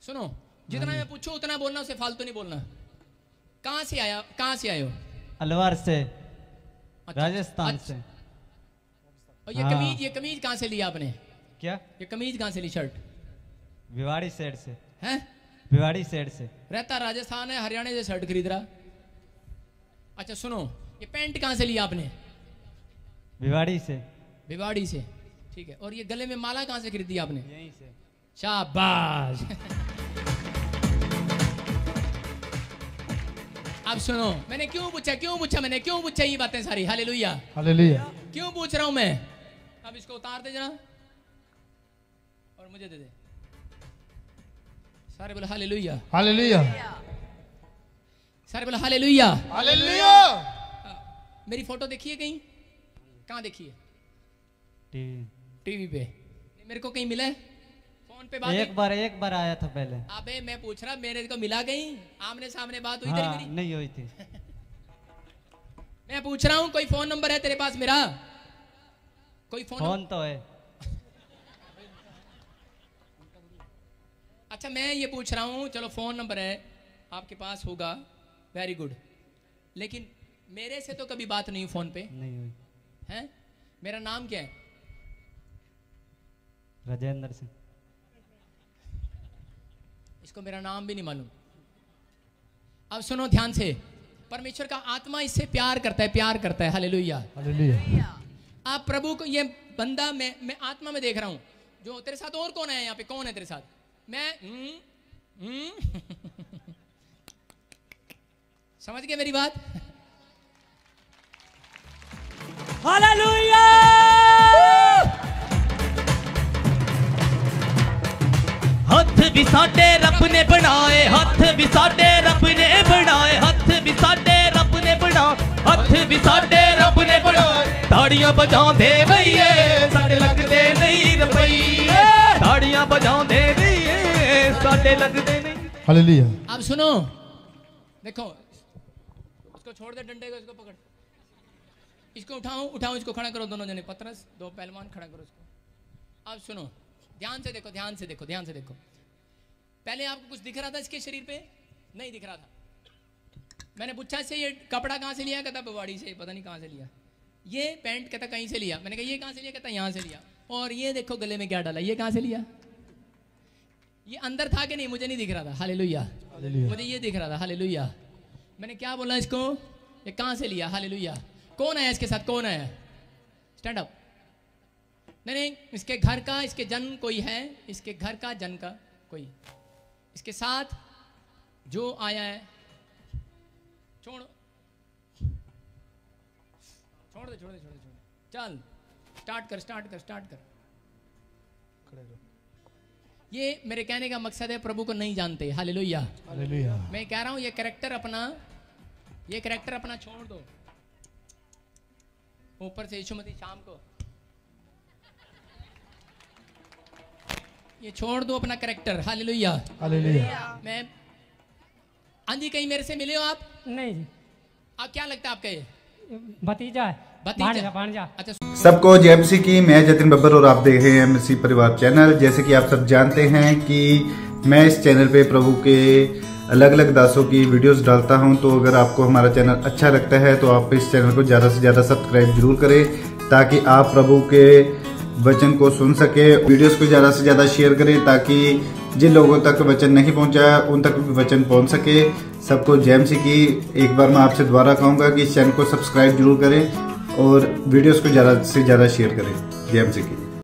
सुनो, जितना मैं पूछूं उतना बोलना, उसे फालतू नहीं बोलना। कहां से आया, कहां से आए हो? अलवर से, अच्छा, राजस्थान अच्छा। से। और ये कमीज कहां से लिया आपने? क्या? ये कमीज कहां से ली? शर्ट भिवाड़ी साइड से। हैं? भिवाड़ी साइड से। रहता राजस्थान है, हरियाणा से शर्ट खरीद रहा। अच्छा सुनो, ये पैंट कहां से लिया आपने? भिवाड़ी से। भिवाड़ी से, ठीक है। और ये गले में माला कहां से खरीदी आपने? यहीं से। शाबाश। अब सुनो, मैंने क्यों पूछा मैंने क्यों पूछा ये बातें सारी? Hallelujah, hallelujah. क्यों पूछ रहा हूं मैं? अब इसको उतार दे जरा और मुझे दे दे। सारे बोले हालेलुया, हालेलुया, सारे बोले हालेलुया, हालेलुया। मेरी फोटो देखिए कहीं? कहाँ देखिए? टीवी पे। मेरे को कहीं मिला है? फोन पे बात एक बार आया था पहले। अबे मैं पूछ रहा, मेरे को मिला कहीं? आमने सामने बात हुई? हाँ, तेरी मेरी नहीं हुई थी। मैं पूछ रहा हूँ, कोई फोन नंबर है तेरे पास मेरा? कोई फोन तो है। अच्छा मैं ये पूछ रहा हूँ, चलो फोन नंबर है आपके पास होगा, वेरी गुड, लेकिन मेरे से तो कभी बात नहीं हुई फोन पे। नहीं हुई है? मेरा नाम क्या है? राजेंद्र सिंह। इसको मेरा नाम भी नहीं मालूम। अब सुनो ध्यान से, परमेश्वर का आत्मा इससे प्यार करता है। Hallelujah, hallelujah. आप प्रभु को, ये बंदा मैं आत्मा में देख रहा हूं। जो तेरे साथ और कौन है यहाँ पे? कौन है तेरे साथ? मैं समझ गए मेरी बात? हालेलुया। हथ भी साडे रब ने बनाए, हथ भी साडे रब ने बनाए, हथ भी साडे रब ने बनाए, हथ भी साडे रब ने बनाए, ताड़ियां बजांदे रहिए साडे लगदे नहीं रुपये ताड़ियां बजांदे रहिए साडे लगदे नहीं। हालेलुया। अब सुनो, देखो उसको छोड़ दे, डंडे को इसको पकड़, इसको उठाओ इसको खड़ा करो, दोनों जने पतरस दो पहलवान खड़ा करो इसको। अब सुनो, ध्यान से देखो, ध्यान से देखो, ध्यान से देखो। पहले आपको कुछ दिख रहा था इसके शरीर पे? नहीं दिख रहा था। मैंने पूछा इससे ये कपड़ा कहाँ से लिया? कहता बवाड़ी से, पता नहीं कहाँ से लिया। ये पैंट कहता कहीं से लिया। मैंने कहा ये कहाँ से लिया? कहता यहाँ से लिया। और ये देखो गले में क्या डाला, ये कहाँ से लिया? ये अंदर था कि नहीं? मुझे नहीं दिख रहा था। हालेलुया। मुझे ये दिख रहा था। हालेलुया। मैंने क्या बोला इसको? ये कहाँ से लिया? हालेलुया। कौन आया इसके साथ? कौन आया? Stand up. नहीं, इसके घर का, इसके जन कोई है, इसके घर का जन का कोई इसके साथ जो आया है। छोड़ दे। चल स्टार्ट कर। ये मेरे कहने का मकसद है, प्रभु को नहीं जानते। हालेलुया। मैं कह रहा हूं ये कैरेक्टर अपना छोड़ दो। ऊपर से यीशु मसीह शाम को ये छोड़ दो अपना कैरेक्टर। हालेलुया। मैं जी कहीं मेरे से मिले हो आप? नहीं जी। आप क्या लगता है आपका? ये भतीजा है। भांजा। अच्छा। सबको जय मसीह की। मैं जतिन बब्बर और आप देख रहे हैं एमसी परिवार चैनल। जैसे कि आप सब जानते हैं कि मैं इस चैनल पे प्रभु के अलग अलग दासों की वीडियोस डालता हूं, तो अगर आपको हमारा चैनल अच्छा लगता है तो आप इस चैनल को ज़्यादा से ज़्यादा सब्सक्राइब जरूर करें, ताकि आप प्रभु के वचन को सुन सके। वीडियोस को ज़्यादा से ज़्यादा शेयर करें, ताकि जिन लोगों तक वचन नहीं पहुंचा उन तक भी वचन पहुंच सके। सबको जय मसीह की। एक बार मैं आपसे दोबारा कहूँगा कि इस चैनल को सब्सक्राइब जरूर करें और वीडियोस को ज़्यादा से ज़्यादा शेयर करें। जय मसीह की।